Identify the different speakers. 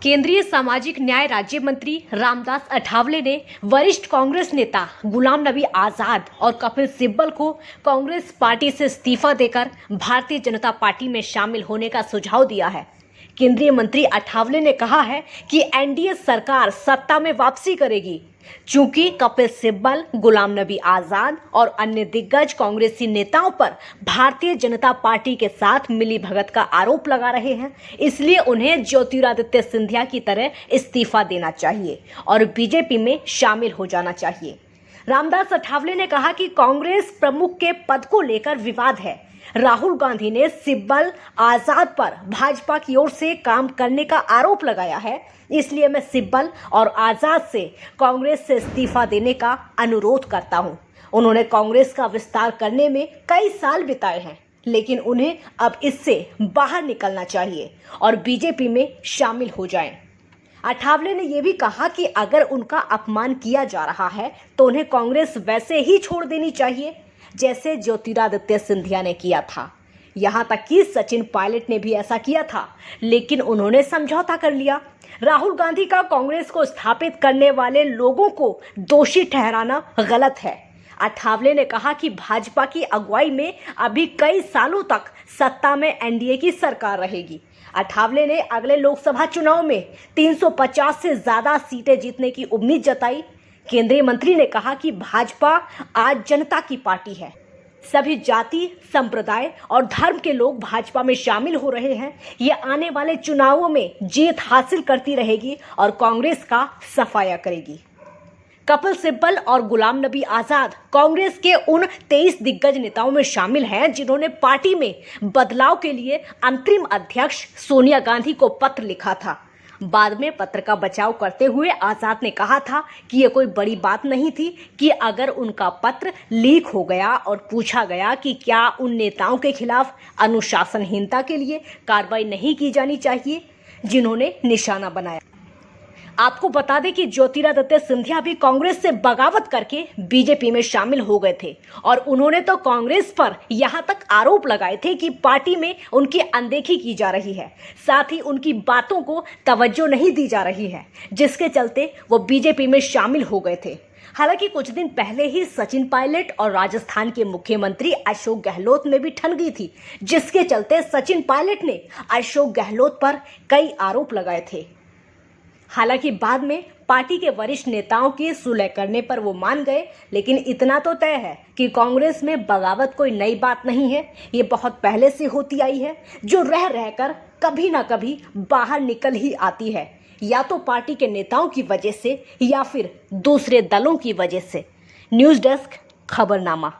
Speaker 1: केंद्रीय सामाजिक न्याय राज्य मंत्री रामदास अठावले ने वरिष्ठ कांग्रेस नेता गुलाम नबी आजाद और कपिल सिब्बल को कांग्रेस पार्टी से इस्तीफा देकर भारतीय जनता पार्टी में शामिल होने का सुझाव दिया है। केंद्रीय मंत्री अठावले ने कहा है कि एनडीए सरकार सत्ता में वापसी करेगी, चूंकि कपिल सिब्बल, गुलाम नबी आजाद और अन्य दिग्गज कांग्रेसी नेताओं पर भारतीय जनता पार्टी के साथ मिलीभगत का आरोप लगा रहे हैं, इसलिए उन्हें ज्योतिरादित्य सिंधिया की तरह इस्तीफा देना चाहिए और बीजेपी में शामिल हो जाना चाहिए। रामदास अठावले ने कहा कि कांग्रेस प्रमुख के पद को लेकर विवाद है। राहुल गांधी ने सिब्बल, आजाद पर भाजपा की ओर से काम करने का आरोप लगाया है, इसलिए मैं सिब्बल और आजाद से कांग्रेस से इस्तीफा देने का अनुरोध करता हूं। उन्होंने कांग्रेस का विस्तार करने में कई साल बिताए हैं, लेकिन उन्हें अब इससे बाहर निकलना चाहिए और बीजेपी में शामिल हो जाएं। अठावले ने यह भी कहा कि अगर उनका अपमान किया जा रहा है तो उन्हें कांग्रेस वैसे ही छोड़ देनी चाहिए जैसे ज्योतिरादित्य सिंधिया ने किया था। यहां तक कि सचिन पायलट ने भी ऐसा किया था, लेकिन उन्होंने समझौता कर लिया। राहुल गांधी का कांग्रेस को स्थापित करने वाले लोगों को दोषी ठहराना गलत है। अठावले ने कहा कि भाजपा की अगुवाई में अभी कई सालों तक सत्ता में एनडीए की सरकार रहेगी। अठावले ने अगले लोकसभा चुनाव में 350 से ज्यादा सीटें जीतने की उम्मीद जताई। केंद्रीय मंत्री ने कहा कि भाजपा आज जनता की पार्टी है। सभी जाति, संप्रदाय और धर्म के लोग भाजपा में शामिल हो रहे हैं। ये आने वाले चुनावों में जीत हासिल करती रहेगी और कांग्रेस का सफाया करेगी। कपिल सिब्बल और गुलाम नबी आजाद कांग्रेस के उन 23 दिग्गज नेताओं में शामिल हैं जिन्होंने पार्टी में बदलाव के लिए अंतरिम अध्यक्ष सोनिया गांधी को पत्र लिखा था। बाद में पत्र का बचाव करते हुए आजाद ने कहा था कि यह कोई बड़ी बात नहीं थी कि अगर उनका पत्र लीक हो गया और पूछा गया कि क्या उन नेताओं के खिलाफ अनुशासनहीनता के लिए कार्रवाई नहीं की जानी चाहिए जिन्होंने निशाना बनाया। आपको बता दें कि ज्योतिरादित्य सिंधिया भी कांग्रेस से बगावत करके बीजेपी में शामिल हो गए थे और उन्होंने तो कांग्रेस पर यहां तक आरोप लगाए थे कि पार्टी में उनकी अनदेखी की जा रही है, साथ ही उनकी बातों को तवज्जो नहीं दी जा रही है, जिसके चलते वो बीजेपी में शामिल हो गए थे। हालांकि कुछ दिन पहले ही सचिन पायलट और राजस्थान के मुख्यमंत्री अशोक गहलोत में भी ठन गई थी, जिसके चलते सचिन पायलट ने अशोक गहलोत पर कई आरोप लगाए थे। हालांकि बाद में पार्टी के वरिष्ठ नेताओं की सुलह करने पर वो मान गए, लेकिन इतना तो तय है कि कांग्रेस में बगावत कोई नई बात नहीं है। ये बहुत पहले से होती आई है, जो रह रहकर कभी ना कभी बाहर निकल ही आती है, या तो पार्टी के नेताओं की वजह से या फिर दूसरे दलों की वजह से। न्यूज़ डेस्क, खबरनामा।